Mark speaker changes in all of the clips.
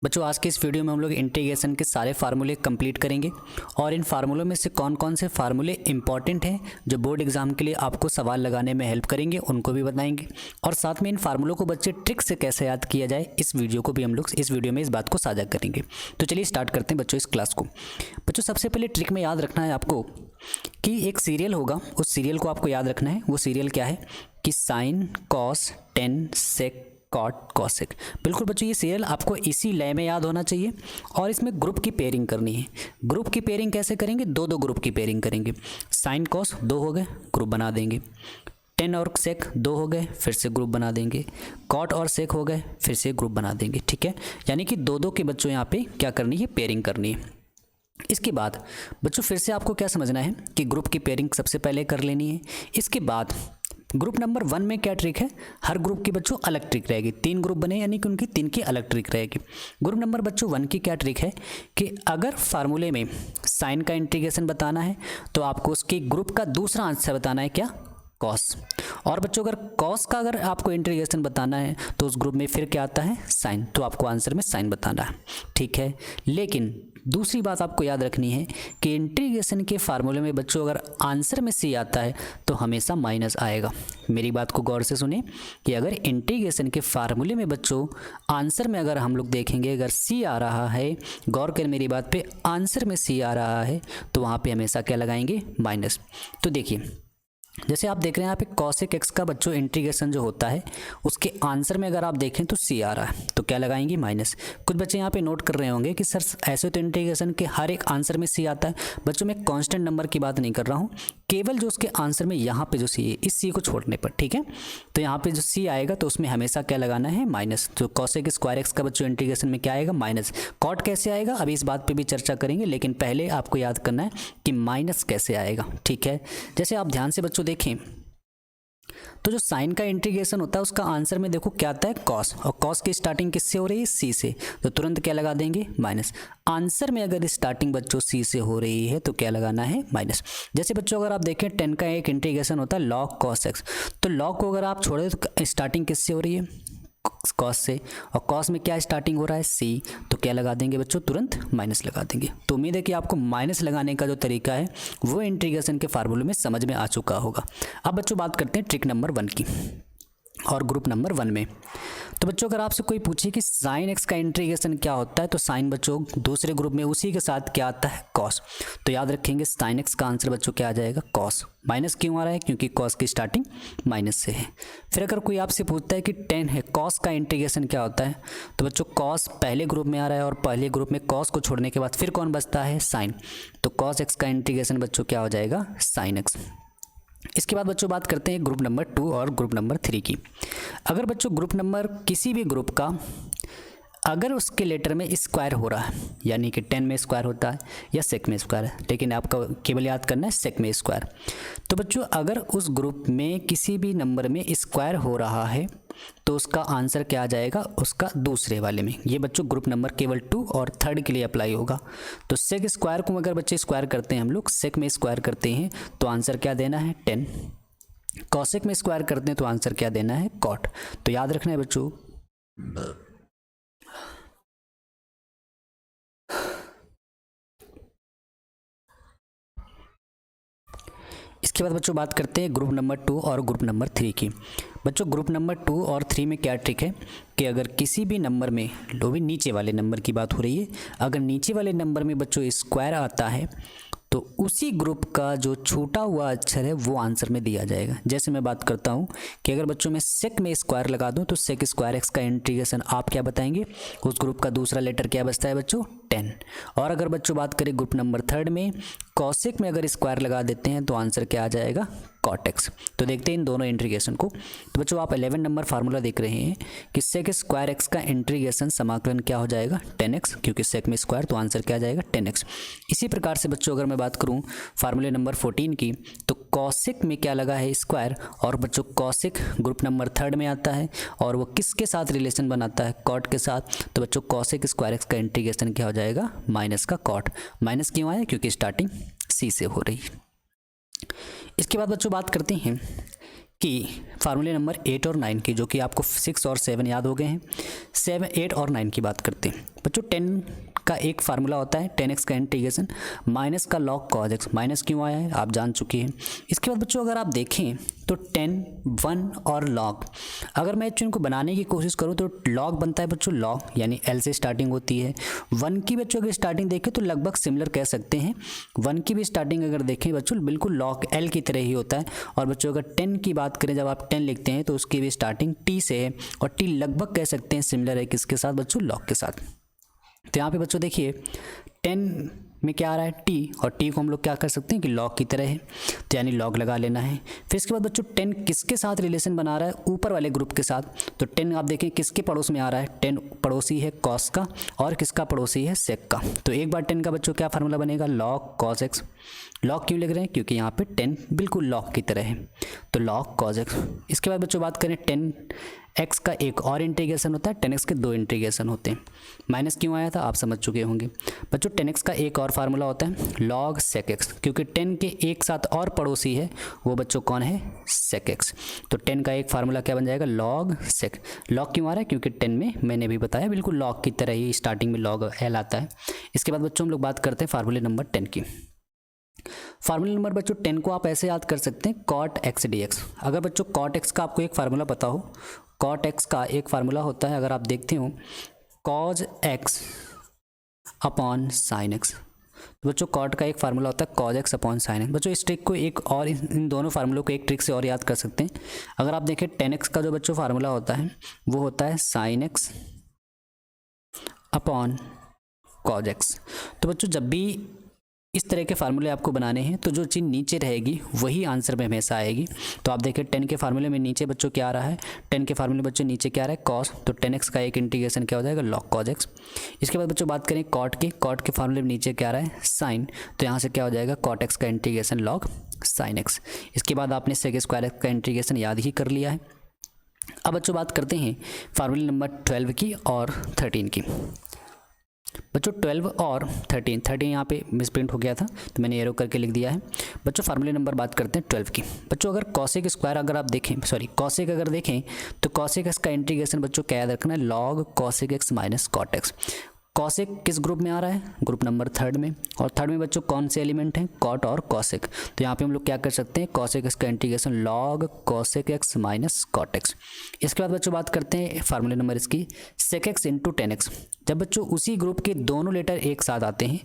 Speaker 1: बच्चों आज के इस वीडियो में हम लोग इंटीग्रेशन के सारे फार्मूले कंप्लीट करेंगे और इन फार्मूलों में से कौन कौन से फार्मूले इंपॉर्टेंट हैं जो बोर्ड एग्जाम के लिए आपको सवाल लगाने में हेल्प करेंगे उनको भी बताएंगे। और साथ में इन फार्मूलों को बच्चे ट्रिक से कैसे याद किया जाए इस वीडियो को भी हम लोग इस वीडियो में इस बात को साझा करेंगे। तो चलिए स्टार्ट करते हैं बच्चों इस क्लास को। बच्चों सबसे पहले ट्रिक में याद रखना है आपको कि एक सीरियल होगा, उस सीरियल को आपको याद रखना है। वो सीरियल क्या है कि sine cos tan sec cot cosec. बिल्कुल बच्चों ये सीरियल आपको इसी लय में याद होना चाहिए और इसमें ग्रुप की पेयरिंग करनी है। ग्रुप की पेयरिंग कैसे करेंगे? दो दो ग्रुप की पेयरिंग करेंगे। साइन कॉस दो हो गए, ग्रुप बना देंगे। टेन और सेक दो हो गए, फिर से ग्रुप बना देंगे। कॉट और सेक हो गए, फिर से ग्रुप बना देंगे। ठीक है, यानी कि दो दो के बच्चों यहाँ पे क्या करनी है? पेयरिंग करनी है। इसके बाद बच्चों फिर से आपको क्या समझना है कि ग्रुप की पेयरिंग सबसे पहले कर लेनी है। इसके बाद ग्रुप नंबर 1 में क्या ट्रिक है? हर ग्रुप की बच्चों अलग ट्रिक रहेगी। 3 ग्रुप बने यानी कि उनकी 3 की अलग ट्रिक रहेगी। ग्रुप नंबर बच्चों 1 की क्या ट्रिक है कि अगर फार्मूले में साइन का इंटीग्रेशन बताना है तो आपको उसके ग्रुप का दूसरा आंसर बताना है, क्या? कॉस। और बच्चों अगर कॉस का अगर आपको इंटीग्रेशन बताना है तो उस ग्रुप में फिर क्या आता है? साइन। तो आपको आंसर में साइन बताना है। ठीक है, लेकिन दूसरी बात आपको याद रखनी है कि इंटीग्रेशन के फार्मूले में बच्चों अगर आंसर में सी आता है तो हमेशा माइनस आएगा। मेरी बात को गौर से सुने कि अगर इंटीग्रेशन के फार्मूले में बच्चों आंसर में अगर हम लोग देखेंगे अगर सी आ रहा है, गौर कर मेरी बात पे, आंसर में सी आ रहा है तो वहाँ पे हमेशा क्या लगाएंगे? माइनस। तो देखिए जैसे आप देख रहे हैं यहाँ पे कॉसेक एक्स का बच्चों इंटीग्रेशन जो होता है उसके आंसर में अगर आप देखें तो सी आ रहा है तो क्या लगाएंगे? माइनस। कुछ बच्चे यहाँ पे नोट कर रहे होंगे कि सर ऐसे तो इंटीग्रेशन के हर एक आंसर में सी आता है। बच्चों मैं कांस्टेंट नंबर की बात नहीं कर रहा हूँ, केवल जो उसके आंसर में यहाँ पे जो सी है इस सी को छोड़ने पर। ठीक है, तो यहाँ पे जो सी आएगा तो उसमें हमेशा क्या लगाना है? माइनस। तो कॉसेक स्क्वायर एक्स का बच्चों इंटीग्रेशन में क्या आएगा? माइनस। कॉट कैसे आएगा अभी इस बात पे भी चर्चा करेंगे, लेकिन पहले आपको याद करना है कि माइनस कैसे आएगा। ठीक है, जैसे आप ध्यान से बच्चों देखें तो जो साइन का इंटीग्रेशन होता है उसका आंसर में देखो क्या आता है? कॉस। और कॉस की स्टार्टिंग किससे हो रही है? सी से, तो तुरंत क्या लगा देंगे? माइनस। आंसर में अगर स्टार्टिंग बच्चों सी से हो रही है तो क्या लगाना है? माइनस। जैसे बच्चों अगर आप देखें 10 का एक इंटीग्रेशन होता है लॉग कॉस एक्स, तो लॉग को अगर आप छोड़े तो स्टार्टिंग किससे हो रही है? कॉस से, और कॉस में क्या स्टार्टिंग हो रहा है? सी, तो क्या लगा देंगे बच्चों? तुरंत माइनस लगा देंगे। तो उम्मीद है कि आपको माइनस लगाने का जो तरीका है वो इंटीग्रेशन के फार्मूले में समझ में आ चुका होगा। अब बच्चों बात करते हैं ट्रिक नंबर 1 की और ग्रुप नंबर 1 में। तो बच्चों अगर आपसे कोई पूछे कि साइन एक्स का इंटीग्रेशन क्या होता है तो साइन बच्चों दूसरे ग्रुप में उसी के साथ क्या आता है? कॉस। तो याद रखेंगे साइन एक्स का आंसर बच्चों क्या आ जाएगा? कॉस। माइनस क्यों आ रहा है? क्योंकि कॉस की स्टार्टिंग माइनस से है। फिर अगर कोई आपसे पूछता है कि 10 है, कॉस का इंटीग्रेशन क्या होता है? तो बच्चों कॉस पहले ग्रुप में आ रहा है और पहले ग्रुप में कॉस को छोड़ने के बाद फिर कौन बचता है? साइन। तो कॉस एक्स का इंटीग्रेशन बच्चों क्या हो जाएगा? Sine x. इसके बाद बच्चों बात करते हैं ग्रुप नंबर 2 और ग्रुप नंबर 3 की। अगर बच्चों ग्रुप नंबर किसी भी ग्रुप का अगर उसके लेटर में स्क्वायर हो रहा है, यानी कि 10 में स्क्वायर होता है या सेक में स्क्वायर है, लेकिन आपका केवल याद करना है सेक में स्क्वायर। तो बच्चों अगर उस ग्रुप में किसी भी नंबर में स्क्वायर हो रहा है तो उसका आंसर क्या आ जाएगा? उसका दूसरे वाले में। ये बच्चों ग्रुप नंबर केवल 2 और 3 के लिए अप्लाई होगा। तो सेक स्क्वायर को अगर बच्चे स्क्वायर करते हैं, हम लोग सेक में स्क्वायर करते हैं तो आंसर क्या देना है? 10। कॉसेक में स्क्वायर करते हैं तो आंसर क्या देना है? कॉट। तो याद रखना है बच्चों इसके बाद बच्चों बात करते हैं ग्रुप नंबर 2 और ग्रुप नंबर 3 की। बच्चों ग्रुप नंबर 2 और 3 में क्या ट्रिक है कि अगर किसी भी नंबर में, लो भी नीचे वाले नंबर की बात हो रही है, अगर नीचे वाले नंबर में बच्चों स्क्वायर आता है तो उसी ग्रुप का जो छूटा हुआ अक्षर है वो आंसर में दिया जाएगा। जैसे मैं बात करता हूँ कि अगर बच्चों में सेक में स्क्वायर लगा दूँ तो सेक स्क्वायर एक्स का इंटीग्रेशन आप क्या बताएंगे? उस ग्रुप का दूसरा लेटर क्या बचता है बच्चों? 10। और अगर बच्चों बात करें ग्रुप नंबर 3 में कॉसेक में अगर स्क्वायर लगा देते हैं तो आंसर क्या आ जाएगा? Cot x. तो देखते हैं इन दोनों इंटीग्रेशन को। तो बच्चों आप 11 नंबर फार्मूला देख रहे हैं कि सेक स्क्वायर एक्स का इंटीग्रेशन समाकलन क्या हो जाएगा? 10x, क्योंकि सेक में स्क्वायर तो आंसर क्या आ जाएगा? 10x। इसी प्रकार से बच्चों अगर मैं बात करूं फार्मूले नंबर 14 की तो कॉसेक में क्या लगा है? स्क्वायर। और बच्चों कॉसेक ग्रुप नंबर 3 में आता है और वो किसके साथ रिलेशन बनाता है? कॉट के साथ। तो बच्चों कॉसेक स्क्वायर एक्स का इंटीग्रेशन क्या हो जाएगा? माइनस का कॉट। माइनस क्यों आया? क्योंकि स्टार्टिंग सी से हो रही है। इसके बाद बच्चों बात करते हैं कि फार्मूले नंबर 8 और 9 की, जो कि आपको 6 और 7 याद हो गए हैं। 7, 8 और 9 की बात करते हैं बच्चों। 10 का एक फार्मूला होता है 10x का इंटीग्रेशन माइनस का log cos x। माइनस क्यों आया है आप जान चुके हैं। इसके बाद बच्चों अगर आप देखें तो 10, 1 और log, अगर मैं इनको बनाने की कोशिश करूं तो log बनता है बच्चों log, यानी l से स्टार्टिंग होती है। 1 की बच्चों अगर स्टार्टिंग देखें तो लगभग सिमिलर कह सकते हैं। 1 की भी स्टार्टिंग अगर देखें बच्चों बिल्कुल log l की तरह ही होता है। और बच्चों अगर 10 की बात करें, जब आप 10 लिखते हैं तो उसकी भी स्टार्टिंग t से है, और t लगभग कह सकते हैं सिमिलर है किसके साथ बच्चों, log के साथ। तो यहाँ पे बच्चों देखिए 10 में क्या आ रहा है t, और t को हम लोग क्या कर सकते हैं कि log की तरह है, तो यानी log लगा लेना है। फिर इसके बाद बच्चों 10 किसके साथ रिलेशन बना रहा है, ऊपर वाले ग्रुप के साथ। तो 10 आप देखें किसके पड़ोस में आ रहा है, 10 पड़ोसी है cos का, और किसका पड़ोसी है sec का। तो एक बार 10 का बच्चों क्या फार्मूला बनेगा, log cos x। log क्यों लिख रहे हैं, क्योंकि यहाँ पे 10 बिल्कुल log की तरह है, तो log cos x। इसके बाद बच्चों बात करें 10x का एक और इंटीग्रेशन होता है, 10x के 2 इंटीग्रेशन होते हैं। माइनस क्यों आया था आप समझ चुके होंगे बच्चों। 10x का एक और फार्मूला होता है log sec x, क्योंकि 10 के एक साथ और पड़ोसी है वो बच्चों कौन है, sec x। तो 10 का एक फार्मूला क्या बन जाएगा, log sec। log क्यों आ रहा है, क्योंकि 10 में मैंने भी बताया बिल्कुल log की तरह ही स्टार्टिंग में log l आता है। इसके बाद बच्चों हम लोग बात करते हैं फार्मूले नंबर 10 की। फार्मूला नंबर बच्चों 10 को आप ऐसे याद कर सकते हैं cot x dx। अगर बच्चों cot x का आपको एक फार्मूला पता हो, cot x का एक फार्मूला होता है, अगर आप देखते हो cos x upon sin x। तो बच्चों cot का एक फार्मूला होता है cos x upon sin x। बच्चों इस ट्रिक को एक और इन दोनों फार्मूलों को एक ट्रिक से और याद कर सकते हैं। अगर आप देखें 10x का जो बच्चों फार्मूला होता है वो होता है sin x upon cos x। तो बच्चों जब भी इस तरह के फार्मूले आपको बनाने हैं तो जो चीज़ नीचे रहेगी वही आंसर में हमेशा आएगी। तो आप देखिए 10 के फार्मूले में नीचे बच्चों क्या आ रहा है, 10 के फार्मूले बच्चों नीचे क्या आ रहा है cos, तो 10x का एक इंटीग्रेशन क्या हो जाएगा log cos x। इसके बाद बच्चों बात करें cot के फार्मूले में नीचे क्या आ रहा है sin, तो यहाँ से क्या हो जाएगा cot x का इंटीग्रेशन log sin x। इसके बाद आपने sec स्क्वायर x का इंटीग्रेशन याद ही कर लिया है। अब बच्चों बात करते हैं फार्मूले नंबर 12 की और 13 की। बच्चों 12 और 13 यहाँ पे मिसप्रिंट हो गया था तो मैंने एरो करके लिख दिया है। बच्चों फार्मूले नंबर बात करते हैं 12 की। बच्चों अगर कॉसेक स्क्वायर अगर आप देखें, कॉसेक अगर देखें तो कॉसेक एक्स का इंटीग्रेशन बच्चों क्या याद रखना है, log cosec x minus cot x. Cosec किस ग्रुप में आ रहा है, ग्रुप नंबर 3 में, और 3 में बच्चों कौन से एलिमेंट हैं, कॉट और कॉसेक। तो यहाँ पे हम लोग क्या कर सकते हैं, कॉसेक एक्स का integration log cosec x minus cot x. इसके बाद बच्चों बात करते हैं फार्मूले नंबर इसकी सेक एक्स इंटू 10x। जब बच्चों उसी ग्रुप के दोनों लेटर एक साथ आते हैं,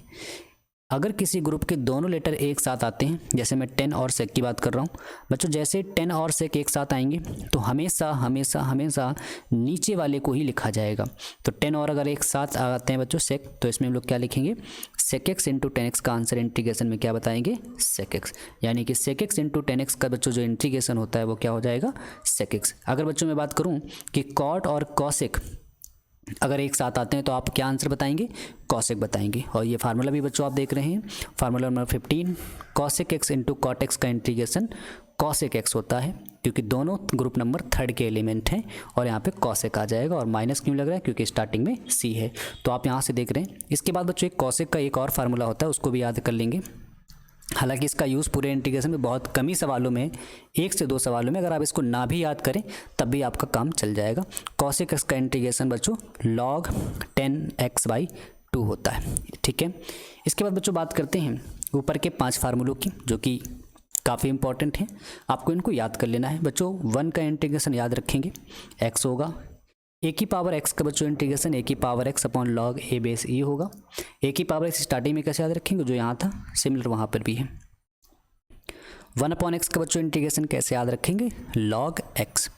Speaker 1: अगर किसी ग्रुप के दोनों लेटर एक साथ आते हैं, जैसे मैं 10 और सेक की बात कर रहा हूँ बच्चों, जैसे 10 और सेक एक साथ आएंगे तो हमेशा हमेशा हमेशा नीचे वाले को ही लिखा जाएगा। तो 10 और अगर एक साथ आते हैं बच्चों सेक, तो इसमें हम लोग क्या लिखेंगे, सेक एक्स इंटू 10x का आंसर इंटीग्रेशन में क्या बताएंगे, सेक एक्स। यानी कि सेक एक्स इंटू 10x का बच्चों जो इंटीग्रेशन होता है वो क्या हो जाएगा, सेक एक्स। अगर बच्चों मैं बात करूँ कि कॉट और कॉसेक अगर एक साथ आते हैं तो आप क्या आंसर बताएंगे, कॉसेक बताएंगे। और ये फार्मूला भी बच्चों आप देख रहे हैं, formula number 15 cosec x into cot x का इंटीग्रेशन कॉसेक एक्स होता है, क्योंकि दोनों ग्रुप नंबर 3 के एलिमेंट हैं और यहाँ पे कॉसेक आ जाएगा। और माइनस क्यों लग रहा है, क्योंकि स्टार्टिंग में सी है, तो आप यहाँ से देख रहे हैं। इसके बाद बच्चों एक कॉसेक का एक और फार्मूला होता है, उसको भी याद कर लेंगे। हालांकि इसका यूज़ पूरे इंटीग्रेशन में बहुत कम ही सवालों में, 1 से 2 सवालों में, अगर आप इसको ना भी याद करें तब भी आपका काम चल जाएगा। कॉसेक एक्स का इंटीग्रेशन बच्चों log 10x/2 होता है, ठीक है। इसके बाद बच्चों बात करते हैं ऊपर के 5 फार्मूलों की, जो कि काफ़ी इंपॉर्टेंट हैं, आपको इनको याद कर लेना है बच्चों। 1 का इंटीग्रेशन याद रखेंगे, x होगा, ए की पावर x का बच्चों इंटीग्रेशन ए की पावर x अपॉन लॉग ए बेस ई होगा। ए की पावर x स्टार्टिंग में कैसे याद रखेंगे, जो यहाँ था सिमिलर वहाँ पर भी है। 1 अपॉन x का बच्चों इंटीग्रेशन कैसे याद रखेंगे, लॉग x।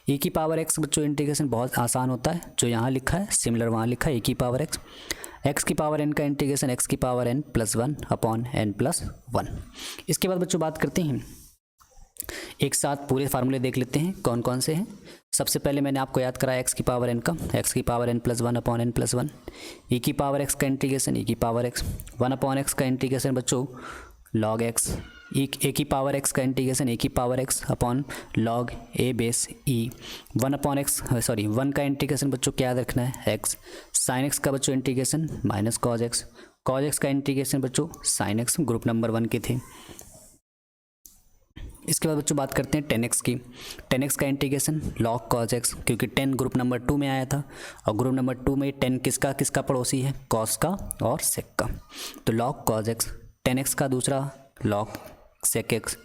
Speaker 1: ए की पावर x बच्चों इंटीग्रेशन बहुत आसान होता है, जो यहाँ लिखा है सिमिलर वहाँ लिखा है, ए की पावर x। x की पावर n का इंटीग्रेशन x की power n plus 1 upon n plus 1। इसके बाद बच्चों बात करते हैं, एक साथ पूरे फार्मूले देख लेते हैं कौन कौन से हैं। सबसे पहले मैंने आपको याद कराया x की पावर n का, x की power n plus 1 upon n plus 1। e की पावर x का इंटीग्रेशन e की पावर x, 1 अपॉन x का इंटीग्रेशन बच्चों log x। ए की पावर x का इंटीग्रेशन ए की power x upon log a base e। 1 upon x 1 का इंटीग्रेशन बच्चों क्या याद रखना है, x। साइन x का बच्चों integration minus cos x। cos x का इंटीग्रेशन बच्चों साइन x, ग्रुप नंबर 1 के थे। इसके बाद बच्चों बात करते हैं 10x की। 10x का इंटीग्रेशन log cos x, क्योंकि 10 ग्रुप नंबर 2 में आया था और ग्रुप नंबर 2 में 10 किसका किसका पड़ोसी है, cos का और sec का। तो log cos x, 10x का दूसरा log sec x।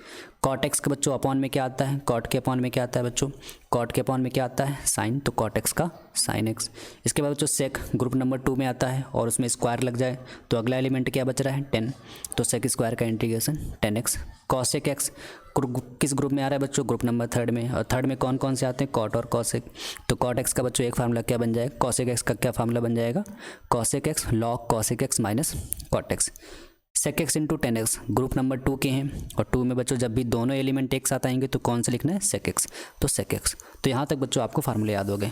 Speaker 1: cot x का बच्चों अपॉन में क्या आता है, cot के अपॉन में क्या आता है बच्चों, cot के अपॉन में क्या आता है, sin, तो cot x का sin x। इसके बाद बच्चों sec ग्रुप नंबर 2 में आता है और उसमें स्क्वायर लग जाए तो अगला एलिमेंट क्या बच रहा है, 10, तो sec स्क्वायर का इंटीग्रेशन 10x। cosec x किस ग्रुप में आ रहा है बच्चों, ग्रुप नंबर 3 में, और 3 में कौन कौन से आते हैं, cot और cosec। तो cot x का बच्चों एक फार्मूला क्या बन जाएगा, cosec x का क्या फार्मूला बन जाएगा, cosec x log cosec x minus cot x। sec x into 10x group number 2 के हैं और 2 में बच्चों जब भी दोनों एलिमेंट एक साथ आएंगे तो कौन सा लिखना है, sec x, तो sec x। तो यहाँ तक बच्चों आपको फार्मूले याद हो गए।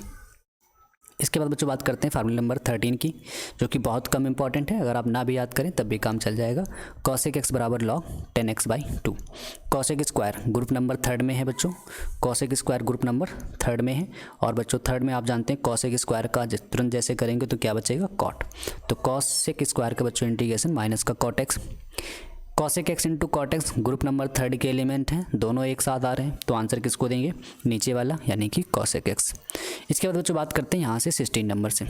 Speaker 1: इसके बाद बच्चों बात करते हैं फार्मूला नंबर 13 की, जो कि बहुत कम इंपॉर्टेंट है, अगर आप ना भी याद करें तब भी काम चल जाएगा। cosec x बराबर log 10x/2। cosec square group number 3 में है बच्चों, cosec स्क्वायर ग्रुप नंबर 3 में है और बच्चों 3 में आप जानते हैं cosec स्क्वायर का तुरंत जैसे करेंगे तो क्या बचेगा, cot। तो cosec स्क्वायर का बच्चों इंटीग्रेशन माइनस का cot x। cosec x into cot x group number 3 के एलिमेंट हैं, दोनों एक साथ आ रहे हैं तो आंसर किसको देंगे, नीचे वाला यानी कि cosec x। इसके बाद बच्चों बात करते हैं यहाँ से 16 नंबर से।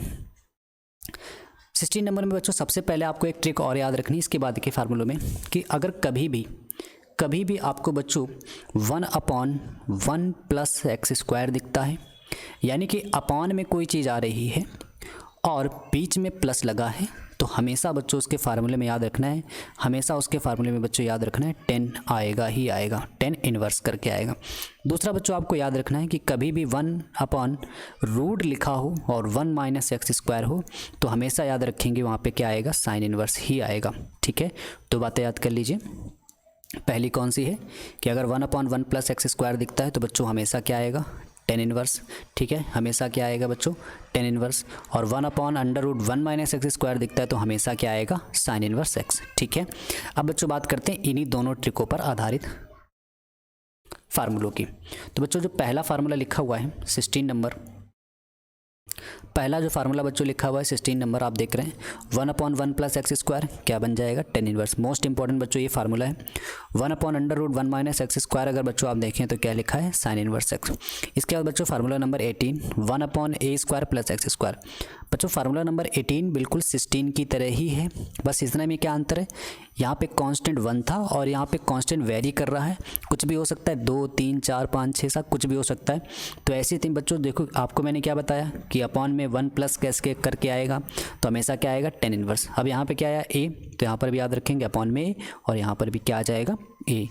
Speaker 1: 16 नंबर में बच्चों सबसे पहले आपको एक ट्रिक और याद रखनी इसके बाद के फार्मूलों में, कि अगर कभी भी आपको बच्चों 1/1 प्लस एक्स स्क्वायर दिखता है, यानी कि अपॉन में कोई चीज़ आ रही है और बीच में प्लस लगा है, तो हमेशा बच्चों उसके फार्मूले में याद रखना है, हमेशा उसके फार्मूले में बच्चों याद रखना है 10 आएगा ही आएगा, 10 इन्वर्स करके आएगा। दूसरा बच्चों आपको याद रखना है कि कभी भी 1/रूट लिखा हो और 1 माइनस एक्स स्क्वायर हो तो हमेशा याद रखेंगे वहाँ पे क्या आएगा, साइन इन्वर्स ही आएगा। ठीक है, तो बातें याद कर लीजिए। पहली कौन सी है कि अगर 1/1 प्लस एक्स स्क्वायर दिखता है तो बच्चों हमेशा क्या आएगा, 10 इन्वर्स। ठीक है, हमेशा क्या आएगा बच्चों, 10 इन्वर्स। और 1/√1 माइनस एक्स स्क्वायर दिखता है तो हमेशा क्या आएगा, साइन इन्वर्स एक्स। ठीक है, अब बच्चों बात करते हैं इन्हीं दोनों ट्रिकों पर आधारित फार्मूलों की। तो बच्चों जो पहला फार्मूला लिखा हुआ है 16 नंबर, पहला जो फार्मूला बच्चों लिखा हुआ है 16 नंबर आप देख रहे हैं, 1/1 प्लस एक्स स्क्वायर क्या बन जाएगा, 10 इन्वर्स। मोस्ट इंपॉर्टेंट बच्चों ये फार्मूला है। 1/√1 माइनस एक्स स्क्वायर अगर बच्चों आप देखें तो क्या लिखा है, साइन इन्वर्स एक्स। इसके बाद बच्चों formula number 18, 1/a² plus x square. बच्चों फार्मूला नंबर 18 बिल्कुल 16 की तरह ही है, बस इतना में क्या अंतर है, यहाँ पे कांस्टेंट 1 था और यहाँ पे कांस्टेंट वेरी कर रहा है, कुछ भी हो सकता है, 2 3 4 5 6 7 कुछ भी हो सकता है। तो ऐसी थी बच्चों, देखो आपको मैंने क्या बताया कि अपॉन में 1 प्लस कैसे करके आएगा तो हमेशा क्या आएगा, 10 इन्वर्स। अब यहाँ पे क्या आया ए, तो यहाँ पर भी याद रखेंगे अपॉन में ए और यहाँ पर भी क्या आ जाएगा, ए।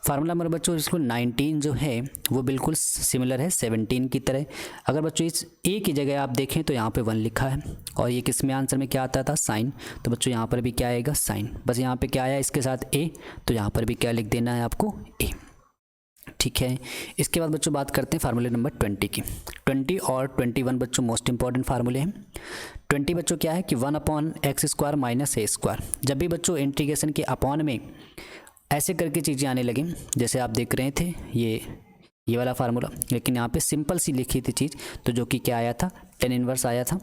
Speaker 1: फार्मूला नंबर बच्चों इसको 19 जो है वो बिल्कुल सिमिलर है 17 की तरह। अगर बच्चों इस ए की जगह आप देखें तो यहाँ पे 1 लिखा है और ये किस में आंसर में क्या आता था, साइन, तो बच्चों यहाँ पर भी क्या आएगा, साइन। बस यहाँ पे क्या आया इसके साथ ए, तो यहाँ पर भी क्या लिख देना है आपको, ए। ठीक है, इसके बाद बच्चों बात करते हैं फार्मूले नंबर 20 की। 20 और 21 बच्चों मोस्ट इंपॉर्टेंट फार्मूले हैं। 20 बच्चों क्या है कि 1/x² माइनस a स्क्वायर। जब भी बच्चों इंटीग्रेशन के अपॉन में ऐसे करके चीज़ें आने लगी, जैसे आप देख रहे थे ये वाला फार्मूला, लेकिन यहाँ पे सिंपल सी लिखी थी चीज़, तो जो कि क्या आया था, 10 इन्वर्स आया था।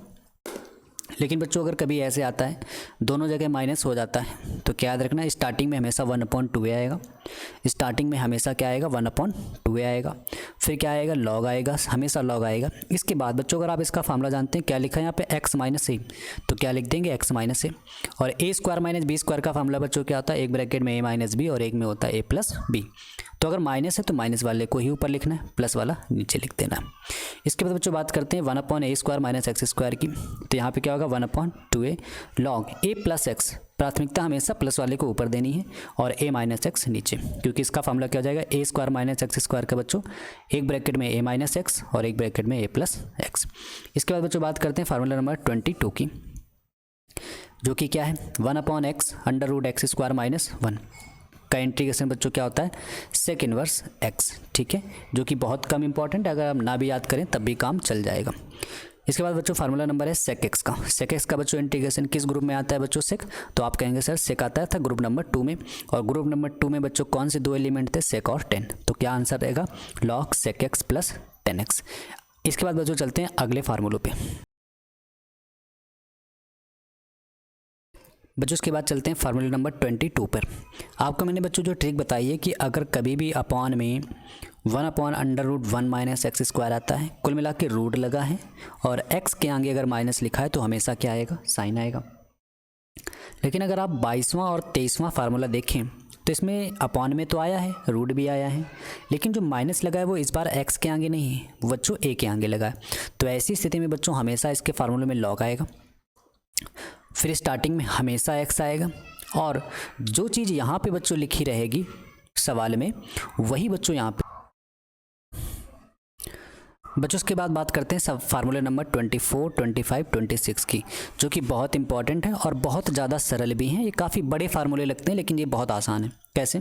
Speaker 1: लेकिन बच्चों अगर कभी ऐसे आता है दोनों जगह माइनस हो जाता है तो क्या याद रखना है, स्टार्टिंग में हमेशा 1/2a आएगा, स्टार्टिंग में हमेशा क्या आएगा, 1/2a आएगा, फिर क्या आएगा, लॉग आएगा, हमेशा लॉग आएगा। इसके बाद बच्चों अगर आप इसका फार्मूला जानते हैं, क्या लिखा है यहाँ पे, x माइनस ए, तो क्या लिख देंगे, x माइनस ए। और a² माइनस b स्क्वायर का फार्मूला बच्चों क्या होता है, एक ब्रैकेट में a माइनस बी और एक में होता है a प्लस बी। तो अगर माइनस है तो माइनस वाले को ही ऊपर लिखना है, प्लस वाला नीचे लिख देना है। इसके बाद बच्चों बात करते हैं 1/a² माइनस एक्स स्क्वायर की, तो यहाँ पे क्या होगा, 1/2a log a plus x. प्राथमिकता हमेशा प्लस वाले को ऊपर देनी है और a माइनस एक्स नीचे, क्योंकि इसका फार्मूला क्या हो जाएगा, a² माइनस एक्स स्क्वायर का बच्चों एक ब्रैकेट में a माइनस एक्स और एक ब्रैकेट में a प्लस एक्स। इसके बाद बच्चों बात करते हैं फार्मूला नंबर 22 की, जो कि क्या है, 1/x√x² माइनस 1 का इंटीग्रेशन बच्चों क्या होता है, सेक इन्वर्स एक्स। ठीक है, जो कि बहुत कम इंपॉर्टेंट है, अगर आप ना भी याद करें तब भी काम चल जाएगा। इसके बाद बच्चों फार्मूला नंबर है सेक एक्स का। सेक एक्स का बच्चों इंटीग्रेशन किस ग्रुप में आता है बच्चों, सेक, तो आप कहेंगे सर सेक आता था ग्रुप नंबर 2 में, और ग्रुप नंबर 2 में बच्चों कौन से दो एलिमेंट थे, सेक और 10, तो क्या आंसर रहेगा, log sec x plus 10x। इसके बाद बच्चों चलते हैं अगले फार्मूलों पे। बच्चों उसके बाद चलते हैं फार्मूला नंबर 22 पर। आपको मैंने बच्चों जो ट्रिक बताई है कि अगर कभी भी अपॉन में 1/√1 माइनस एक्स स्क्वायर आता है, कुल मिला के रूट लगा है और एक्स के आगे अगर माइनस लिखा है तो हमेशा क्या आएगा, साइन आएगा। लेकिन अगर आप 22वां और 23वां फार्मूला देखें तो इसमें अपॉन में तो आया है, रूट भी आया है, लेकिन जो माइनस लगा है वो इस बार एक्स के आगे नहीं है, बच्चों ए के आगे लगा है। तो ऐसी स्थिति में बच्चों हमेशा इसके फार्मूले में लॉग आएगा, फिर स्टार्टिंग में हमेशा एक्स आएगा और जो चीज़ यहाँ पे बच्चों लिखी रहेगी सवाल में वही बच्चों यहाँ पे। बच्चों उसके बाद बात करते हैं सब फार्मूले नंबर 24, 25, 26 की, जो कि बहुत इंपॉर्टेंट है और बहुत ज़्यादा सरल भी हैं। ये काफ़ी बड़े फार्मूले लगते हैं लेकिन ये बहुत आसान है। कैसे?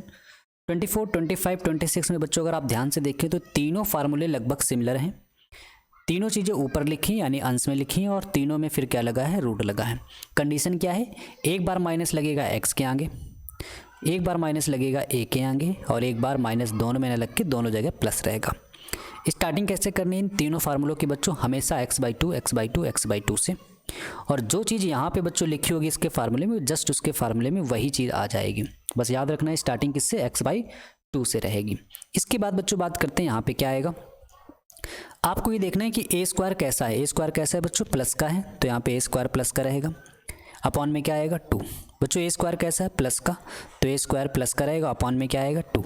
Speaker 1: 24, 25, 26 में बच्चों अगर आप ध्यान से देखें तो तीनों फार्मूले लगभग सिमिलर हैं। तीनों चीज़ें ऊपर लिखी यानी अंश में लिखी हैं और तीनों में फिर क्या लगा है, रूट लगा है। कंडीशन क्या है, एक बार माइनस लगेगा एक्स के आगे, एक बार माइनस लगेगा ए के आगे और एक बार माइनस दोनों में न लग के दोनों जगह प्लस रहेगा। स्टार्टिंग कैसे करनी है इन तीनों फार्मूलों की बच्चों, हमेशा x/2 x/2 x/2 से, और जो चीज़ यहाँ पे बच्चों लिखी होगी इसके फार्मूले में जस्ट उसके फार्मूले में वही चीज़ आ जाएगी। बस याद रखना है स्टार्टिंग किससे, x/2 से रहेगी। इसके बाद बच्चों बात करते हैं यहाँ पे क्या आएगा। आपको ये देखना है कि ए स्क्वायर कैसा है। ए स्क्वायर कैसा है बच्चों, प्लस का है, तो यहाँ पे ए स्क्वायर प्लस का रहेगा। अपॉन में क्या आएगा, 2। बच्चों ए स्क्वायर कैसा है, प्लस का, तो ए स्क्वायर प्लस का रहेगा। अपॉन में क्या आएगा, 2।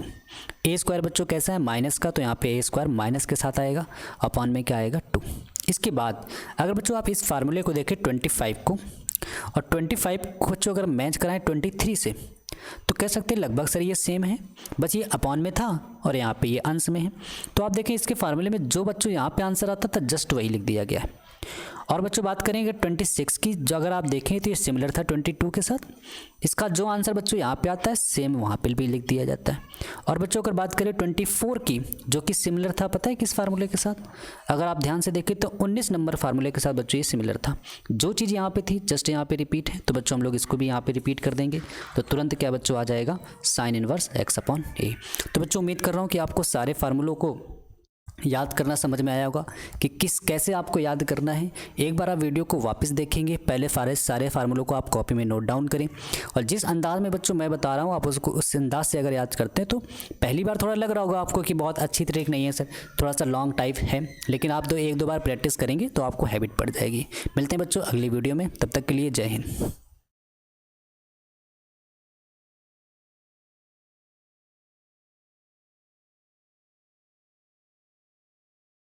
Speaker 1: ए स्क्वायर बच्चों कैसा है, माइनस का, तो यहाँ पे ए स्क्वायर माइनस के साथ आएगा। अपॉन में क्या आएगा, 2। इसके बाद अगर बच्चों आप इस फार्मूले को देखें 25 को, और 25 को बच्चों अगर मैच कराएं 23 से तो कह सकते हैं लगभग सर ये सेम है, बस ये अपॉन में था और यहाँ पे ये अंश में है। तो आप देखें इसके फार्मूले में जो बच्चों यहाँ पे आंसर आता था जस्ट वही लिख दिया गया है। और बच्चों बात करेंगे 26 की, जो अगर आप देखें तो ये सिमिलर था 22 के साथ। इसका जो आंसर बच्चों यहाँ पे आता है सेम वहाँ पे भी लिख दिया जाता है। और बच्चों अगर बात करें 24 की, जो कि सिमिलर था पता है किस फार्मूले के साथ, अगर आप ध्यान से देखें तो 19 नंबर फार्मूले के साथ बच्चों ये सिमिलर था। जो चीज़ यहाँ पे थी जस्ट यहाँ पे रिपीट है, तो बच्चों हम लोग इसको भी यहाँ पे रिपीट कर देंगे तो तुरंत क्या बच्चों आ जाएगा, साइन इनवर्स x/a। तो बच्चों उम्मीद कर रहा हूँ कि आपको सारे फार्मूलों को याद करना समझ में आया होगा कि कैसे आपको याद करना है। एक बार आप वीडियो को वापस देखेंगे, पहले सारे फार्मूलों को आप कॉपी में नोट डाउन करें, और जिस अंदाज में बच्चों मैं बता रहा हूँ आप उसको उस अंदाज से अगर याद करते हैं तो पहली बार थोड़ा लग रहा होगा आपको कि बहुत अच्छी ट्रिक नहीं है सर, थोड़ा सा लॉन्ग टाइप है, लेकिन आप 1-2 बार प्रैक्टिस करेंगे तो आपको हैबिट पड़ जाएगी। मिलते हैं बच्चों अगली वीडियो में, तब तक के लिए जय हिंद।